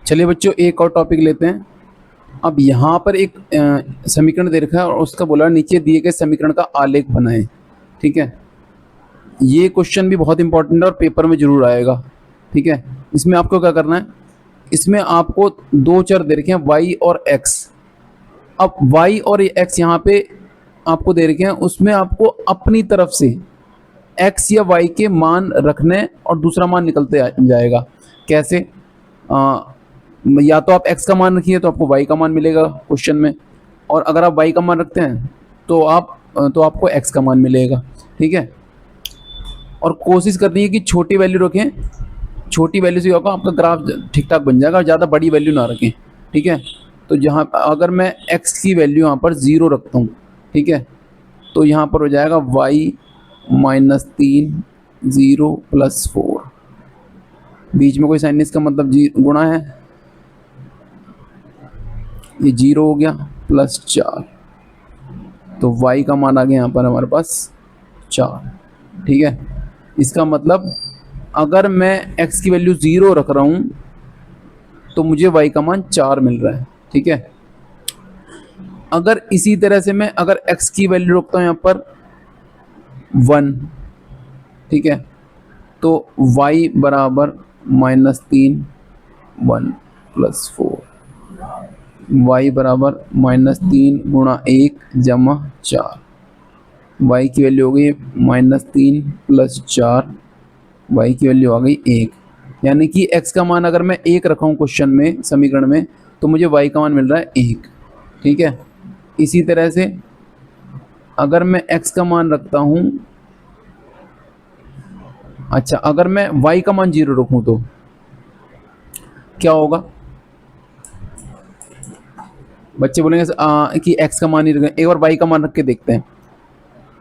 चलिए बच्चों, एक और टॉपिक लेते हैं। अब यहाँ पर एक समीकरण दे रखा है और उसका बोला नीचे दिए गए समीकरण का आलेख बनाएं। ठीक है, ये क्वेश्चन भी बहुत इंपॉर्टेंट है और पेपर में जरूर आएगा। ठीक है, इसमें आपको क्या करना है, इसमें आपको दो चर दे रखे हैं y और x। अब y और x यहाँ पे आपको दे रखे हैं, उसमें आपको अपनी तरफ से x या y के मान रखने और दूसरा मान निकलते जाएगा। कैसे? या तो आप x का मान रखिए तो आपको y का मान मिलेगा क्वेश्चन में, और अगर आप y का मान रखते हैं तो आपको x का मान मिलेगा। ठीक है, और कोशिश करनी है कि छोटी वैल्यू रखें, छोटी वैल्यू से होगा आपका ग्राफ ठीक ठाक बन जाएगा, ज़्यादा बड़ी वैल्यू ना रखें। ठीक है, तो जहाँ अगर मैं x की वैल्यू यहाँ पर 0 रखता हूँ, ठीक है, तो यहाँ पर हो जाएगा y -3 0 + 4। बीच में कोई साइन नहीं, इसका मतलब गुणा है, ये 0 हो गया +4, तो y का मान आ गया यहाँ पर हमारे पास 4। ठीक है, इसका मतलब अगर मैं x की वैल्यू 0 रख रहा हूँ तो मुझे y का मान 4 मिल रहा है। ठीक है, अगर इसी तरह से मैं अगर x की वैल्यू रखता हूँ यहाँ पर 1, ठीक है, तो y बराबर -3 1 + 4, y बराबर -3 × 1 = 4, y की वैल्यू हो गई -3 + 4, y की वैल्यू आ गई 1। यानी कि x का मान अगर मैं 1 रखा हूँ क्वेश्चन में, समीकरण में, तो मुझे y का मान मिल रहा है 1। ठीक है, इसी तरह से अगर मैं x का मान रखता हूँ, अच्छा अगर मैं y का मान 0 रखूँ तो क्या होगा? बच्चे बोलेंगे कि x का मान ही रखें, एक बार y का मान रख के देखते हैं।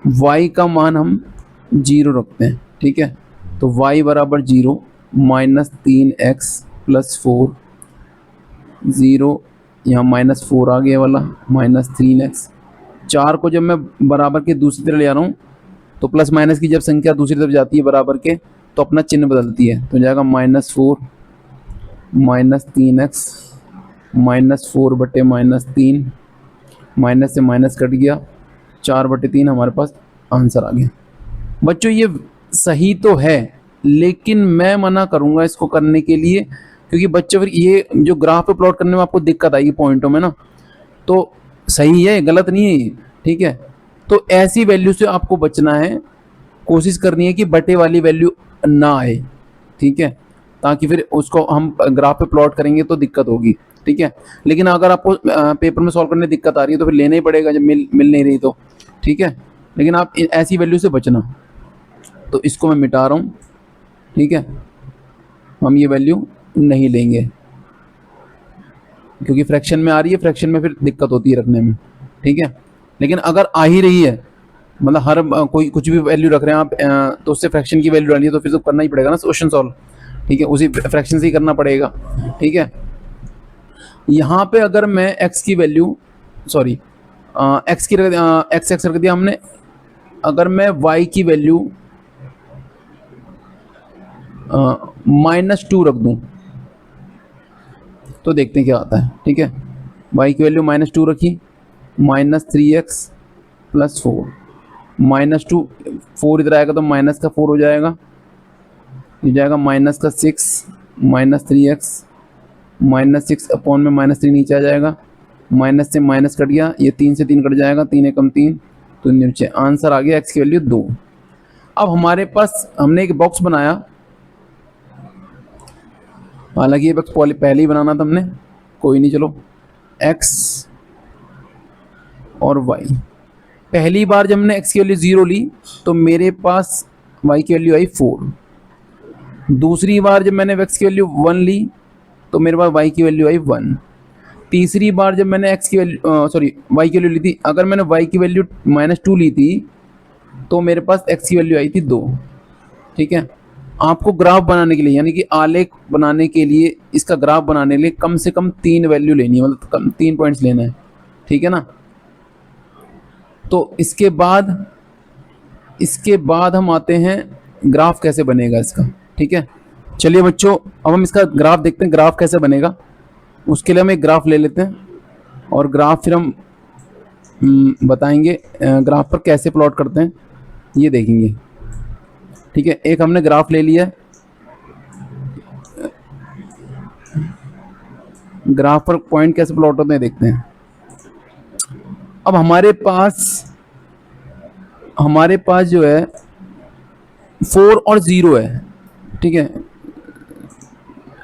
y का मान हम 0 रखते हैं। ठीक है, तो y बराबर 0 -3x + 4, 0 यहाँ -4 आ गया वाला, -3x। 4 को जब मैं बराबर के दूसरी तरफ ले आ रहा हूँ तो प्लस माइनस की जब संख्या दूसरी तरफ जाती है बराबर के तो अपना चिन्ह बदलती है, तो जाएगा -4 -3x -4/-3, माइनस से माइनस कट गया, 4/3 हमारे पास आंसर आ गया। बच्चों ये सही तो है, लेकिन मैं मना करूंगा इसको करने के लिए, क्योंकि बच्चों फिर ये जो ग्राफ पे प्लॉट करने में आपको दिक्कत आएगी पॉइंटों में ना, तो सही है, गलत नहीं है ये। ठीक है, तो ऐसी वैल्यू से आपको बचना है, कोशिश करनी है कि बटे वाली वैल्यू ना आए। ठीक है, ताकि फिर उसको हम ग्राफ पे प्लॉट करेंगे तो दिक्कत होगी। ठीक है, लेकिन अगर आपको पेपर में सॉल्व करने में दिक्कत आ रही है तो फिर लेना ही पड़ेगा जब मिल नहीं रही तो। ठीक है, लेकिन आप ऐसी वैल्यू से बचना, तो इसको मैं मिटा रहा हूँ। ठीक है, हम ये वैल्यू नहीं लेंगे क्योंकि फ्रैक्शन में आ रही है, फ्रैक्शन में फिर दिक्कत होती है रखने में। ठीक है, लेकिन अगर आ ही रही है, मतलब हर कोई कुछ भी वैल्यू रख रहे हैं आप, तो उससे फ्रैक्शन की वैल्यू डाली है तो फिर तो करना ही पड़ेगा ना क्वेश्चन सॉल्व। ठीक है, उसी फ्रैक्शन से ही करना पड़ेगा। ठीक है, यहाँ पे अगर मैं x की वैल्यू x रख दिया हमने, अगर मैं y की वैल्यू -2 रख दूं तो देखते हैं क्या आता है। ठीक है, y की वैल्यू -2 रखी, -3x + 4, -2 4 इधर आएगा तो -4 हो जाएगा, ये जाएगा -6 -3x, -6 में -3 नीचे आ जाएगा, माइनस से माइनस कट गया, ये 3 से 3 कट जाएगा, 3 एकम 3 तो नीचे आंसर आ गया x की वैल्यू 2। अब हमारे पास हमने एक बॉक्स बनाया, हालांकि ये बॉक्स पहले ही बनाना था हमने, कोई नहीं, चलो x और y। पहली बार जब हमने x की वैल्यू 0 ली तो मेरे पास y की वैल्यू आई 4। दूसरी बार जब मैंने x की वैल्यू 1 ली तो मेरे पास y की वैल्यू आई 1। तीसरी बार जब मैंने y की वैल्यू ली थी, अगर मैंने y की वैल्यू -2 ली थी तो मेरे पास x की वैल्यू आई थी 2। ठीक है, आपको ग्राफ बनाने के लिए, यानी कि आलेख बनाने के लिए, इसका ग्राफ बनाने के लिए कम से कम 3 वैल्यू लेनी है, मतलब 3 पॉइंट्स लेना है। ठीक है ना, तो इसके बाद हम आते हैं ग्राफ कैसे बनेगा इसका। ठीक है, चलिए बच्चों अब हम इसका ग्राफ देखते हैं, ग्राफ कैसे बनेगा। उसके लिए हम एक ग्राफ ले लेते हैं और ग्राफ फिर हम बताएंगे ग्राफ पर कैसे प्लॉट करते हैं ये देखेंगे। ठीक है, एक हमने ग्राफ ले लिया है, ग्राफ पर पॉइंट कैसे प्लॉट होते हैं देखते हैं। अब हमारे पास जो है 4 और 0 है। ठीक है,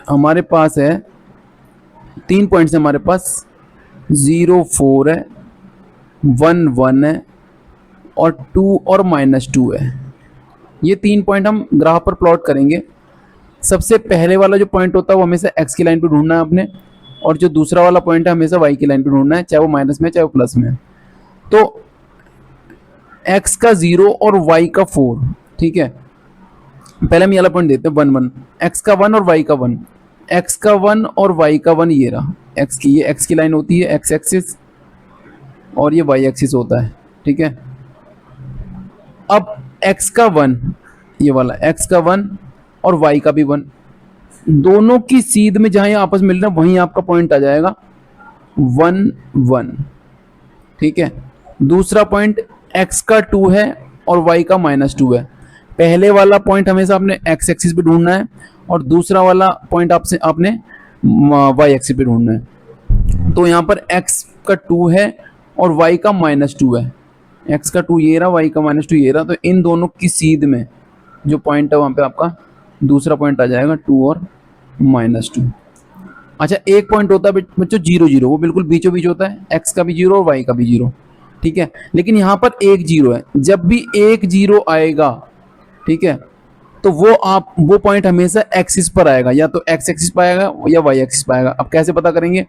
हमारे पास है 3 पॉइंट्स है हमारे पास, 0 4 है, 1 1 है और 2 और -2 है। ये 3 पॉइंट हम ग्राफ पर प्लॉट करेंगे। सबसे पहले वाला जो पॉइंट होता है वो हमेशा x की लाइन पे ढूंढना है आपने, और जो दूसरा वाला पॉइंट है हमेशा y की लाइन पे ढूंढना है, चाहे वो माइनस में चाहे वो प्लस में। तो x का 0 और y का 4। ठीक है, पहले हम ये वाला पॉइंट देते हैं 1 1, x का 1 और y का 1, x का 1 और y का 1, ये रहा x की, ये x की लाइन होती है x एक्सिस और ये y एक्सिस होता है। ठीक है, अब x का 1, ये वाला x का 1 और y का भी 1, दोनों की सीध में जहां ये आपस में मिल रहा है वहीं आपका पॉइंट आ जाएगा 1 1। ठीक है, दूसरा पॉइंट x का 2 है और y का -2 है। पहले वाला पॉइंट हमेशा आपने x एक्सिस पे ढूंढना है और दूसरा वाला पॉइंट आपने y एक्सिस पे ढूंढना है। तो यहाँ पर x का 2 है और y का -2 है, x का 2 ये रहा, y का -2 ये रहा। तो इन दोनों की सीध में जो पॉइंट है वहाँ पे आपका दूसरा पॉइंट आ जाएगा 2 और -2। अच्छा, एक पॉइंट होता है बच्चों 0 0, वो बिल्कुल बीचों बीच होता है, x का भी 0 और y का भी 0। ठीक है, लेकिन यहाँ पर एक 0 है, जब भी एक 0 आएगा, ठीक है, तो वो पॉइंट हमेशा एक्सिस पर आएगा, या तो x एक्सिस पर आएगा या y एक्सिस पर आएगा। अब कैसे पता करेंगे,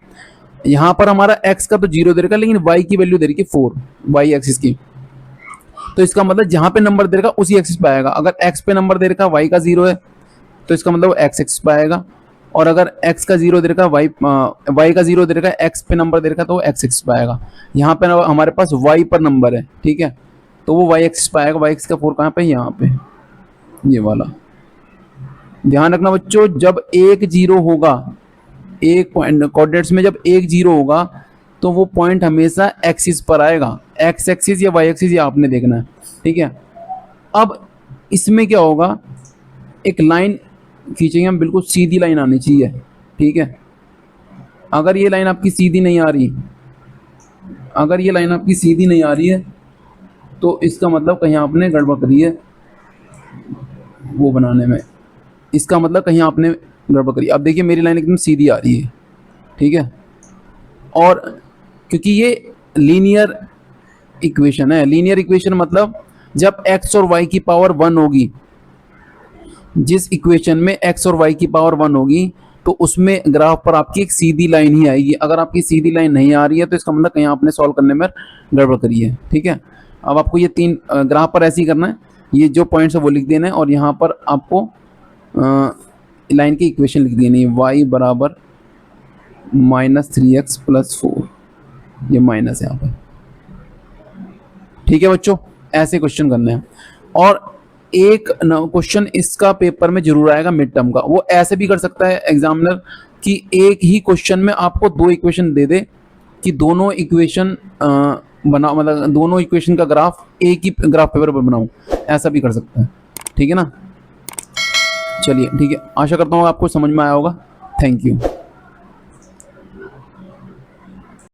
यहाँ पर हमारा x का तो 0 दे रखा है, लेकिन y की वैल्यू दे रखी है 4, y एक्सिस की। तो इसका मतलब जहां पे नंबर दे रखा उसी एक्सिस पे आएगा। अगर x पे नंबर दे रखा y का 0 है तो इसका मतलब x एक्सिस पे आएगा, और अगर x का 0 दे रखा y का 0 दे रखा है, x पे नंबर दे रखा तो वो x एक्सिस पे आएगा। यहाँ पे हमारे पास y पर नंबर है, ठीक है, तो वो y एक्सिस पे आएगा। y एक्सिस का 4 कहाँ पे, यहाँ पे, ये वाला। ध्यान रखना बच्चों, जब एक 0 होगा, एक पॉइंट कोऑर्डिनेट्स में जब एक 0 होगा तो वो पॉइंट हमेशा एक्सिस पर आएगा, x एक्सिस या y एक्सिस, ये आपने देखना है। ठीक है, अब इसमें क्या होगा, एक लाइन खींचेंगे हम, बिल्कुल सीधी लाइन आनी चाहिए। ठीक है, अगर ये लाइन आपकी सीधी नहीं आ रही, अगर ये लाइन आपकी सीधी नहीं आ रही है तो इसका मतलब कहीं आपने गड़बड़ करी है वो बनाने में, इसका मतलब कहीं आपने गड़बड़ करी। अब देखिए मेरी लाइन एकदम सीधी आ रही है, ठीक है, और क्योंकि ये लीनियर इक्वेशन है, लीनियर इक्वेशन मतलब जब x और y की पावर 1 होगी, जिस इक्वेशन में x और y की पावर 1 होगी तो उसमें ग्राफ पर आपकी एक सीधी लाइन ही आएगी। अगर आपकी सीधी लाइन नहीं आ रही है तो इसका मतलब कहीं आपने सॉल्व करने में गड़बड़ करी है। ठीक है, अब आपको ये 3 ग्राफ पर ऐसे ही करना है, ये जो पॉइंट्स है वो लिख देना है, और यहाँ पर आपको लाइन की इक्वेशन लिख देनी है, y बराबर -3x + 4, ये माइनस है यहाँ पर। ठीक है बच्चों, ऐसे क्वेश्चन करने हैं। और एक क्वेश्चन इसका पेपर में जरूर आएगा मिड टर्म का, वो ऐसे भी कर सकता है एग्जामिनर कि एक ही क्वेश्चन में आपको 2 इक्वेशन दे दे कि दोनों इक्वेशन बना, मतलब दोनों इक्वेशन का ग्राफ एक ही ग्राफ पेपर पर बनाऊं, ऐसा भी कर सकता है। ठीक है ना, चलिए ठीक है, आशा करता हूँ आपको समझ में आया होगा। Thank you.